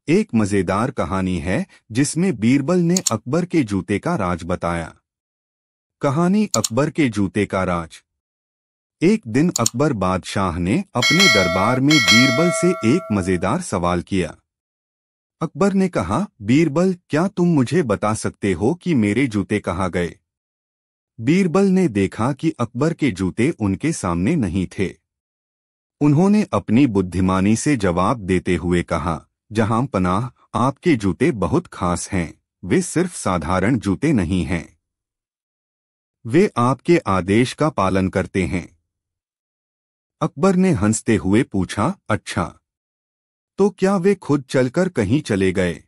एक मजेदार कहानी है जिसमें बीरबल ने अकबर के जूते का राज बताया। कहानी अकबर के जूते का राज। एक दिन अकबर बादशाह ने अपने दरबार में बीरबल से एक मजेदार सवाल किया। अकबर ने कहा, बीरबल, क्या तुम मुझे बता सकते हो कि मेरे जूते कहाँ गए? बीरबल ने देखा कि अकबर के जूते उनके सामने नहीं थे। उन्होंने अपनी बुद्धिमानी से जवाब देते हुए कहा, जहां पनाह, आपके जूते बहुत खास हैं। वे सिर्फ साधारण जूते नहीं हैं। वे आपके आदेश का पालन करते हैं। अकबर ने हंसते हुए पूछा, अच्छा, तो क्या वे खुद चलकर कहीं चले गए?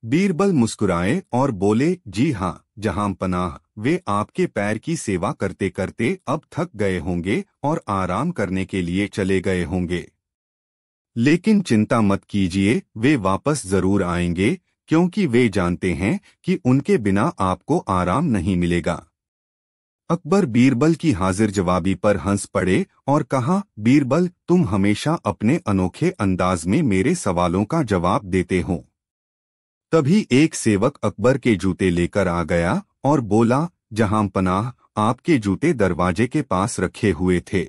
बीरबल मुस्कुराए और बोले, जी हाँ जहां पनाह, वे आपके पैर की सेवा करते करते अब थक गए होंगे और आराम करने के लिए चले गए होंगे। लेकिन चिंता मत कीजिए, वे वापस जरूर आएंगे, क्योंकि वे जानते हैं कि उनके बिना आपको आराम नहीं मिलेगा। अकबर बीरबल की हाजिर जवाबी पर हंस पड़े और कहा, बीरबल, तुम हमेशा अपने अनोखे अंदाज में मेरे सवालों का जवाब देते हो। तभी एक सेवक अकबर के जूते लेकर आ गया और बोला, जहां पनाह, आपके जूते दरवाजे के पास रखे हुए थे।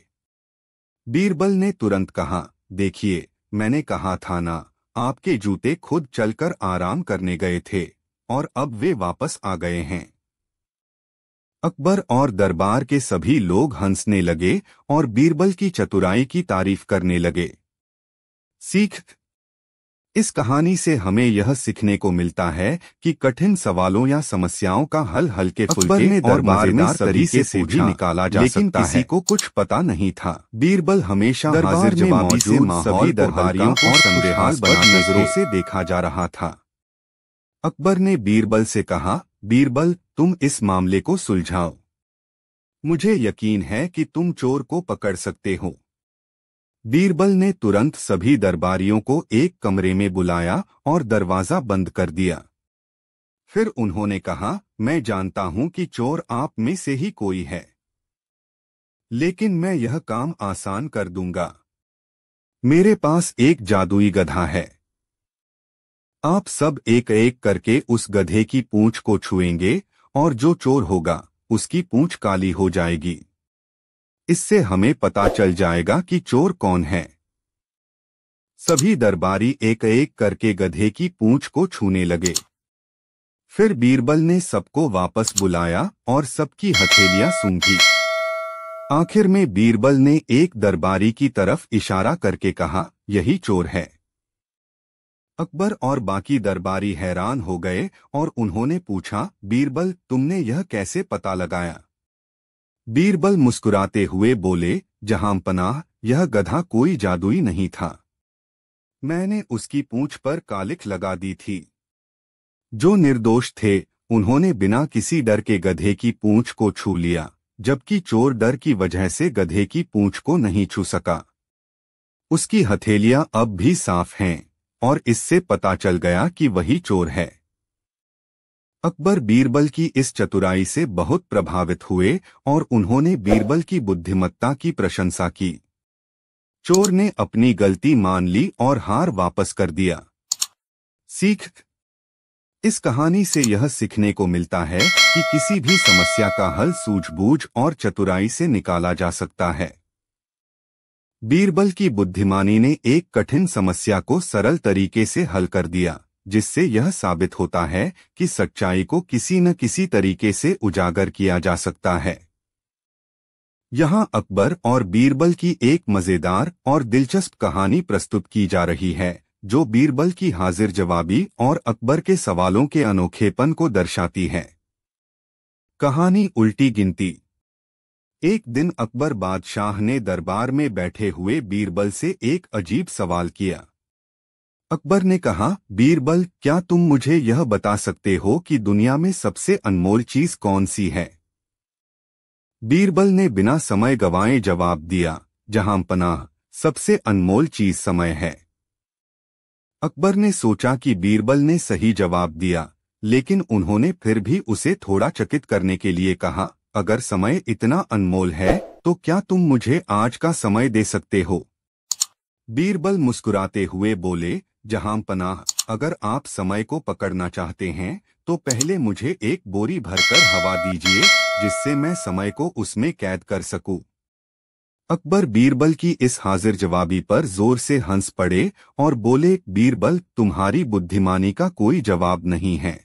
बीरबल ने तुरंत कहा, देखिए, मैंने कहा था ना, आपके जूते खुद चलकर आराम करने गए थे और अब वे वापस आ गए हैं। अकबर और दरबार के सभी लोग हंसने लगे और बीरबल की चतुराई की तारीफ करने लगे। सीख। इस कहानी से हमें यह सीखने को मिलता है कि कठिन सवालों या समस्याओं का हल हल्के फुल्के और मजेदार तरीके से भी निकाला जा सकता है। लेकिन किसी को कुछ पता नहीं था। बीरबल हमेशा हाजिर जवाबी से सभी दरबारियों को संदेहास्पद नजरों से देखा जा रहा था। अकबर ने बीरबल से कहा, बीरबल, तुम इस मामले को सुलझाओ। मुझे यकीन है कि तुम चोर को पकड़ सकते हो। बीरबल ने तुरंत सभी दरबारियों को एक कमरे में बुलाया और दरवाजा बंद कर दिया। फिर उन्होंने कहा, मैं जानता हूं कि चोर आप में से ही कोई है, लेकिन मैं यह काम आसान कर दूंगा। मेरे पास एक जादुई गधा है। आप सब एक एक करके उस गधे की पूंछ को छुएंगे और जो चोर होगा उसकी पूंछ काली हो जाएगी। इससे हमें पता चल जाएगा कि चोर कौन है। सभी दरबारी एक एक करके गधे की पूंछ को छूने लगे। फिर बीरबल ने सबको वापस बुलाया और सबकी हथेलियां सूंघी। आखिर में बीरबल ने एक दरबारी की तरफ इशारा करके कहा, यही चोर है। अकबर और बाकी दरबारी हैरान हो गए और उन्होंने पूछा, बीरबल, तुमने यह कैसे पता लगाया? बीरबल मुस्कुराते हुए बोले, जहां पनाह, यह गधा कोई जादुई नहीं था। मैंने उसकी पूंछ पर कालिख लगा दी थी। जो निर्दोष थे उन्होंने बिना किसी डर के गधे की पूंछ को छू लिया, जबकि चोर डर की वजह से गधे की पूंछ को नहीं छू सका। उसकी हथेलियां अब भी साफ हैं और इससे पता चल गया कि वही चोर है। अकबर बीरबल की इस चतुराई से बहुत प्रभावित हुए और उन्होंने बीरबल की बुद्धिमत्ता की प्रशंसा की। चोर ने अपनी गलती मान ली और हार वापस कर दिया। सीख। इस कहानी से यह सीखने को मिलता है कि किसी भी समस्या का हल सूझबूझ और चतुराई से निकाला जा सकता है। बीरबल की बुद्धिमानी ने एक कठिन समस्या को सरल तरीके से हल कर दिया, जिससे यह साबित होता है कि सच्चाई को किसी न किसी तरीके से उजागर किया जा सकता है। यहाँ अकबर और बीरबल की एक मजेदार और दिलचस्प कहानी प्रस्तुत की जा रही है, जो बीरबल की हाजिर जवाबी और अकबर के सवालों के अनोखेपन को दर्शाती है। कहानी उल्टी गिनती। एक दिन अकबर बादशाह ने दरबार में बैठे हुए बीरबल से एक अजीब सवाल किया। अकबर ने कहा, बीरबल, क्या तुम मुझे यह बता सकते हो कि दुनिया में सबसे अनमोल चीज कौन सी है? बीरबल ने बिना समय गंवाए जवाब दिया, जहां पनाह, सबसे अनमोल चीज समय है। अकबर ने सोचा कि बीरबल ने सही जवाब दिया, लेकिन उन्होंने फिर भी उसे थोड़ा चकित करने के लिए कहा, अगर समय इतना अनमोल है तो क्या तुम मुझे आज का समय दे सकते हो? बीरबल मुस्कुराते हुए बोले, जहां पनाह, अगर आप समय को पकड़ना चाहते हैं तो पहले मुझे एक बोरी भरकर हवा दीजिए जिससे मैं समय को उसमें कैद कर सकूं। अकबर बीरबल की इस हाजिर जवाबी पर जोर से हंस पड़े और बोले, बीरबल, तुम्हारी बुद्धिमानी का कोई जवाब नहीं है।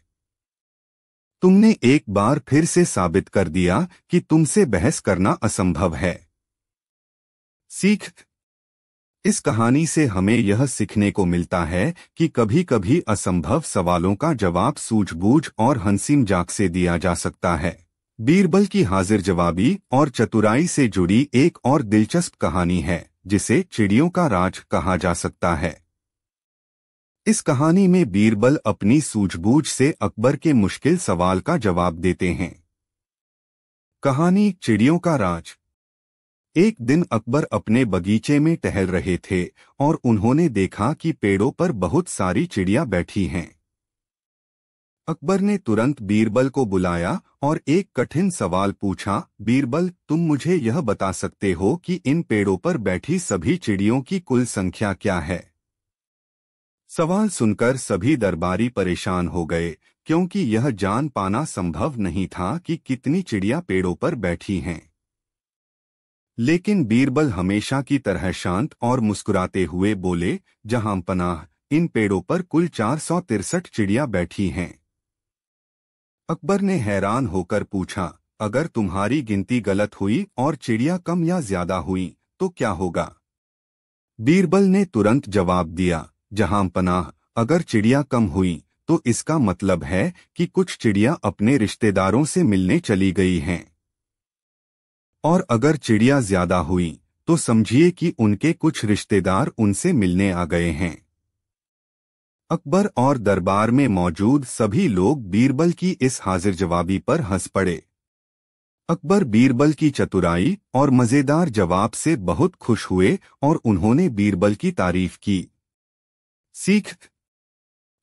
तुमने एक बार फिर से साबित कर दिया कि तुमसे बहस करना असंभव है। सीख। इस कहानी से हमें यह सीखने को मिलता है कि कभी कभी असंभव सवालों का जवाब सूझबूझ और हंसी मजाक से दिया जा सकता है। बीरबल की हाजिर जवाबी और चतुराई से जुड़ी एक और दिलचस्प कहानी है जिसे चिड़ियों का राज कहा जा सकता है। इस कहानी में बीरबल अपनी सूझबूझ से अकबर के मुश्किल सवाल का जवाब देते हैं। कहानी चिड़ियों का राज। एक दिन अकबर अपने बगीचे में टहल रहे थे और उन्होंने देखा कि पेड़ों पर बहुत सारी चिड़िया बैठी हैं। अकबर ने तुरंत बीरबल को बुलाया और एक कठिन सवाल पूछा, बीरबल, तुम मुझे यह बता सकते हो कि इन पेड़ों पर बैठी सभी चिड़ियों की कुल संख्या क्या है? सवाल सुनकर सभी दरबारी परेशान हो गए क्योंकि यह जान पाना संभव नहीं था कि कितनी चिड़िया पेड़ों पर बैठी हैं। लेकिन बीरबल हमेशा की तरह शांत और मुस्कुराते हुए बोले, जहां पनाह, इन पेड़ों पर कुल 463 चिड़िया बैठी हैं। अकबर ने हैरान होकर पूछा, अगर तुम्हारी गिनती गलत हुई और चिड़िया कम या ज्यादा हुई तो क्या होगा? बीरबल ने तुरंत जवाब दिया, जहां पनाह, अगर चिड़िया कम हुई तो इसका मतलब है कि कुछ चिड़िया अपने रिश्तेदारों से मिलने चली गई हैं, और अगर चिड़िया ज्यादा हुई तो समझिए कि उनके कुछ रिश्तेदार उनसे मिलने आ गए हैं। अकबर और दरबार में मौजूद सभी लोग बीरबल की इस हाजिर जवाबी पर हंस पड़े। अकबर बीरबल की चतुराई और मजेदार जवाब से बहुत खुश हुए और उन्होंने बीरबल की तारीफ की। सीख।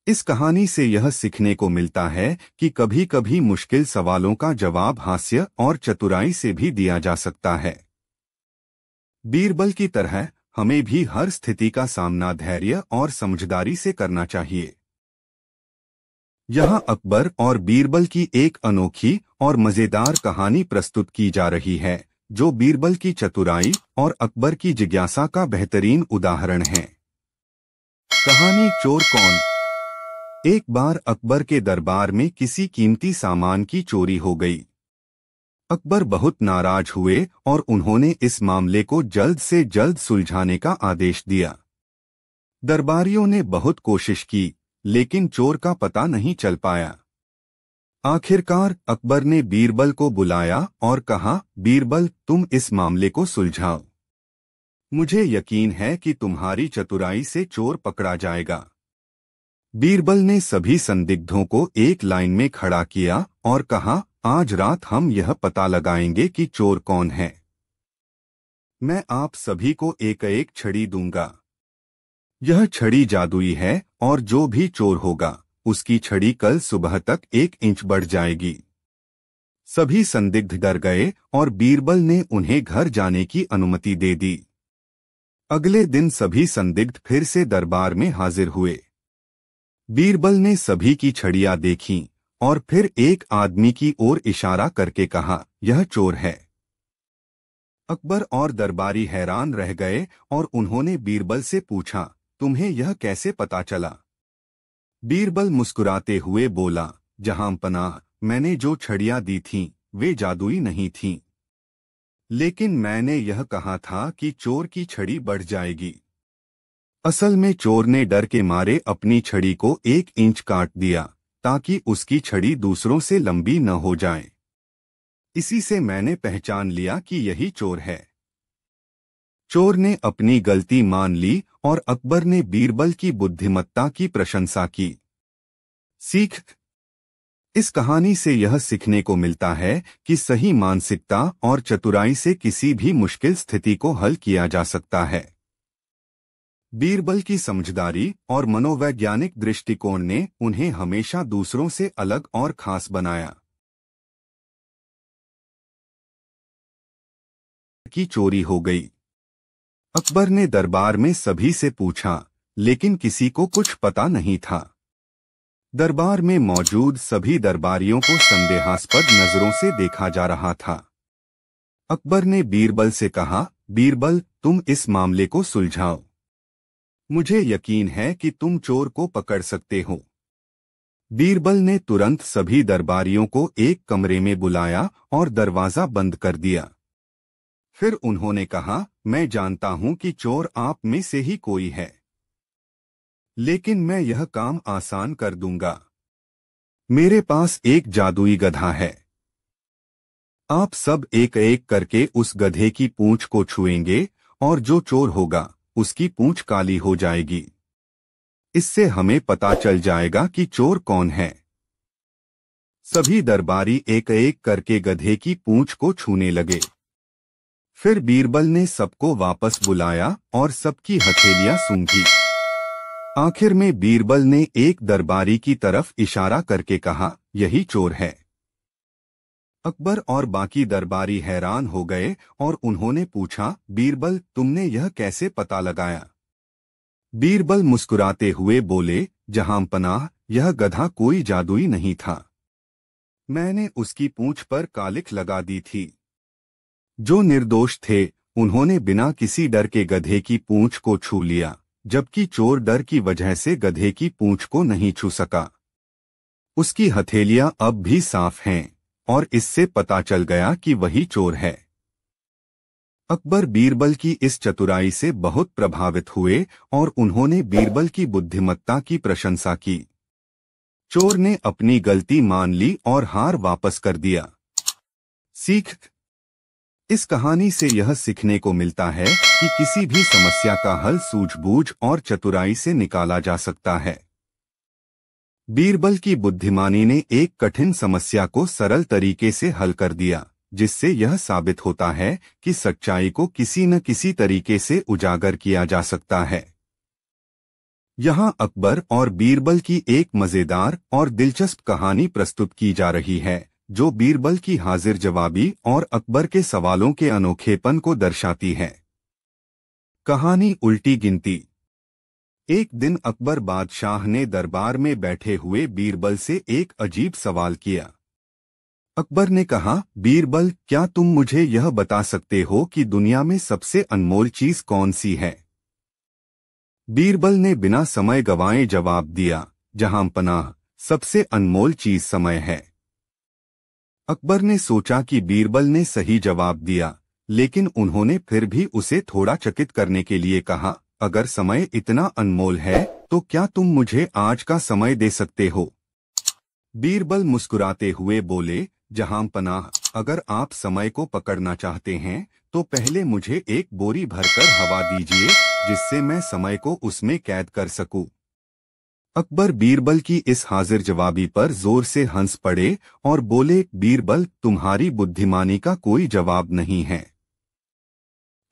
इस कहानी से यह सीखने को मिलता है कि कभी कभी मुश्किल सवालों का जवाब हास्य और चतुराई से भी दिया जा सकता है। बीरबल की तरह हमें भी हर स्थिति का सामना धैर्य और समझदारी से करना चाहिए। यहाँ अकबर और बीरबल की एक अनोखी और मजेदार कहानी प्रस्तुत की जा रही है जो बीरबल की चतुराई और अकबर की जिज्ञासा का बेहतरीन उदाहरण है। कहानी चोर कौन। एक बार अकबर के दरबार में किसी कीमती सामान की चोरी हो गई। अकबर बहुत नाराज हुए और उन्होंने इस मामले को जल्द से जल्द सुलझाने का आदेश दिया। दरबारियों ने बहुत कोशिश की लेकिन चोर का पता नहीं चल पाया। आखिरकार अकबर ने बीरबल को बुलाया और कहा, बीरबल, तुम इस मामले को सुलझाओ। मुझे यकीन है कि तुम्हारी चतुराई से चोर पकड़ा जाएगा। बीरबल ने सभी संदिग्धों को एक लाइन में खड़ा किया और कहा, आज रात हम यह पता लगाएंगे कि चोर कौन है। मैं आप सभी को एक एक छड़ी दूंगा। यह छड़ी जादुई है और जो भी चोर होगा उसकी छड़ी कल सुबह तक 1 इंच बढ़ जाएगी। सभी संदिग्ध डर गए और बीरबल ने उन्हें घर जाने की अनुमति दे दी। अगले दिन सभी संदिग्ध फिर से दरबार में हाजिर हुए। बीरबल ने सभी की छड़ियां देखीं और फिर एक आदमी की ओर इशारा करके कहा, यह चोर है। अकबर और दरबारी हैरान रह गए और उन्होंने बीरबल से पूछा, तुम्हें यह कैसे पता चला? बीरबल मुस्कुराते हुए बोला, जहां पनाह, मैंने जो छड़ियां दी थीं वे जादुई नहीं थीं, लेकिन मैंने यह कहा था कि चोर की छड़ी बढ़ जाएगी। असल में चोर ने डर के मारे अपनी छड़ी को 1 इंच काट दिया ताकि उसकी छड़ी दूसरों से लंबी न हो जाए। इसी से मैंने पहचान लिया कि यही चोर है। चोर ने अपनी गलती मान ली और अकबर ने बीरबल की बुद्धिमत्ता की प्रशंसा की। सीख। इस कहानी से यह सीखने को मिलता है कि सही मानसिकता और चतुराई से किसी भी मुश्किल स्थिति को हल किया जा सकता है। बीरबल की समझदारी और मनोवैज्ञानिक दृष्टिकोण ने उन्हें हमेशा दूसरों से अलग और खास बनाया। की चोरी हो गई। अकबर ने दरबार में सभी से पूछा, लेकिन किसी को कुछ पता नहीं था। दरबार में मौजूद सभी दरबारियों को संदेहास्पद नजरों से देखा जा रहा था। अकबर ने बीरबल से कहा, बीरबल, तुम इस मामले को सुलझाओ। मुझे यकीन है कि तुम चोर को पकड़ सकते हो। बीरबल ने तुरंत सभी दरबारियों को एक कमरे में बुलाया और दरवाजा बंद कर दिया। फिर उन्होंने कहा, मैं जानता हूं कि चोर आप में से ही कोई है, लेकिन मैं यह काम आसान कर दूंगा। मेरे पास एक जादुई गधा है। आप सब एक एक करके उस गधे की पूंछ को छुएंगे और जो चोर होगा उसकी पूंछ काली हो जाएगी। इससे हमें पता चल जाएगा कि चोर कौन है। सभी दरबारी एक एक करके गधे की पूंछ को छूने लगे। फिर बीरबल ने सबको वापस बुलाया और सबकी हथेलियां सूंघी। आखिर में बीरबल ने एक दरबारी की तरफ इशारा करके कहा, यही चोर है। अकबर और बाकी दरबारी हैरान हो गए और उन्होंने पूछा, बीरबल, तुमने यह कैसे पता लगाया? बीरबल मुस्कुराते हुए बोले, जहांपनाह, यह गधा कोई जादुई नहीं था। मैंने उसकी पूंछ पर कालिख लगा दी थी। जो निर्दोष थे उन्होंने बिना किसी डर के गधे की पूंछ को छू लिया, जबकि चोर डर की वजह से गधे की पूंछ को नहीं छू सका। उसकी हथेलियां अब भी साफ हैं और इससे पता चल गया कि वही चोर है। अकबर बीरबल की इस चतुराई से बहुत प्रभावित हुए और उन्होंने बीरबल की बुद्धिमत्ता की प्रशंसा की। चोर ने अपनी गलती मान ली और हार वापस कर दिया। सीख: इस कहानी से यह सीखने को मिलता है कि किसी भी समस्या का हल सूझबूझ और चतुराई से निकाला जा सकता है। बीरबल की बुद्धिमानी ने एक कठिन समस्या को सरल तरीके से हल कर दिया, जिससे यह साबित होता है कि सच्चाई को किसी न किसी तरीके से उजागर किया जा सकता है। यहाँ अकबर और बीरबल की एक मजेदार और दिलचस्प कहानी प्रस्तुत की जा रही है, जो बीरबल की हाजिर जवाबी और अकबर के सवालों के अनोखेपन को दर्शाती है। कहानी उल्टी गिनती। एक दिन अकबर बादशाह ने दरबार में बैठे हुए बीरबल से एक अजीब सवाल किया। अकबर ने कहा, बीरबल, क्या तुम मुझे यह बता सकते हो कि दुनिया में सबसे अनमोल चीज कौन सी है? बीरबल ने बिना समय गंवाए जवाब दिया, जहांपनाह, सबसे अनमोल चीज समय है। अकबर ने सोचा कि बीरबल ने सही जवाब दिया, लेकिन उन्होंने फिर भी उसे थोड़ा चकित करने के लिए कहा, अगर समय इतना अनमोल है तो क्या तुम मुझे आज का समय दे सकते हो? बीरबल मुस्कुराते हुए बोले, जहांपनाह, अगर आप समय को पकड़ना चाहते हैं तो पहले मुझे एक बोरी भरकर हवा दीजिए, जिससे मैं समय को उसमें कैद कर सकूं। अकबर बीरबल की इस हाजिर जवाबी पर जोर से हंस पड़े और बोले, बीरबल, तुम्हारी बुद्धिमानी का कोई जवाब नहीं है।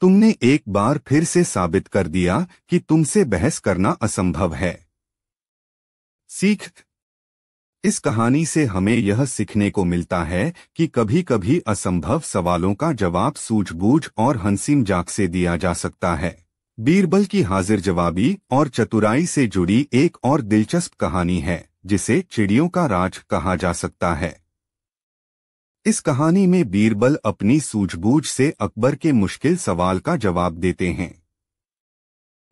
तुमने एक बार फिर से साबित कर दिया कि तुमसे बहस करना असंभव है। सीख: इस कहानी से हमें यह सीखने को मिलता है कि कभी-कभी असंभव सवालों का जवाब सूझबूझ और हंसी मजाक से दिया जा सकता है। बीरबल की हाजिर जवाबी और चतुराई से जुड़ी एक और दिलचस्प कहानी है, जिसे चिड़ियों का राज कहा जा सकता है। इस कहानी में बीरबल अपनी सूझबूझ से अकबर के मुश्किल सवाल का जवाब देते हैं।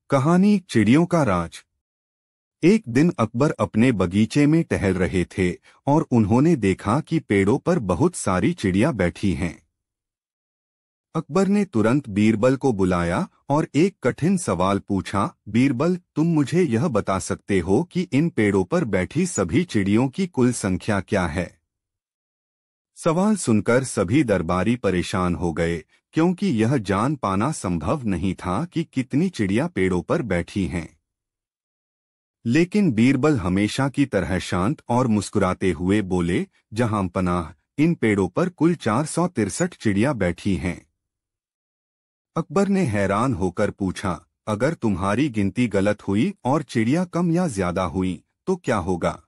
कहानी चिड़ियों का राज। एक दिन अकबर अपने बगीचे में टहल रहे थे और उन्होंने देखा कि पेड़ों पर बहुत सारी चिड़ियां बैठी हैं। अकबर ने तुरंत बीरबल को बुलाया और एक कठिन सवाल पूछा, बीरबल, तुम मुझे यह बता सकते हो कि इन पेड़ों पर बैठी सभी चिड़ियों की कुल संख्या क्या है? सवाल सुनकर सभी दरबारी परेशान हो गए, क्योंकि यह जान पाना संभव नहीं था कि कितनी चिड़ियां पेड़ों पर बैठी हैं। लेकिन बीरबल हमेशा की तरह शांत और मुस्कुराते हुए बोले, जहांपनाह, इन पेड़ों पर कुल 463 चिड़ियां बैठी हैं। अकबर ने हैरान होकर पूछा, अगर तुम्हारी गिनती गलत हुई और चिड़ियां कम या ज्यादा हुई तो क्या होगा?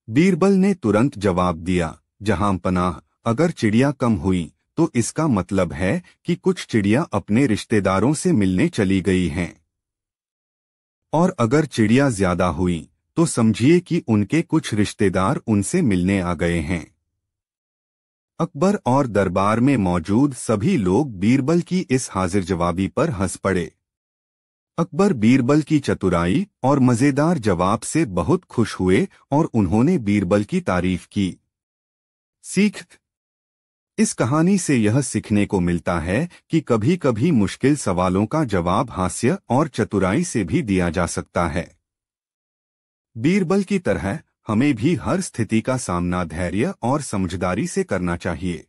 बीरबल ने तुरंत जवाब दिया, जहांपनाह, अगर चिड़ियां कम हुई तो इसका मतलब है कि कुछ चिड़ियां अपने रिश्तेदारों से मिलने चली गई हैं। और अगर चिड़िया ज्यादा हुई तो समझिए कि उनके कुछ रिश्तेदार उनसे मिलने आ गए हैं। अकबर और दरबार में मौजूद सभी लोग बीरबल की इस हाजिर जवाबी पर हंस पड़े। अकबर बीरबल की चतुराई और मजेदार जवाब से बहुत खुश हुए और उन्होंने बीरबल की तारीफ की। सीख: इस कहानी से यह सीखने को मिलता है कि कभी कभी मुश्किल सवालों का जवाब हास्य और चतुराई से भी दिया जा सकता है। बीरबल की तरह हमें भी हर स्थिति का सामना धैर्य और समझदारी से करना चाहिए।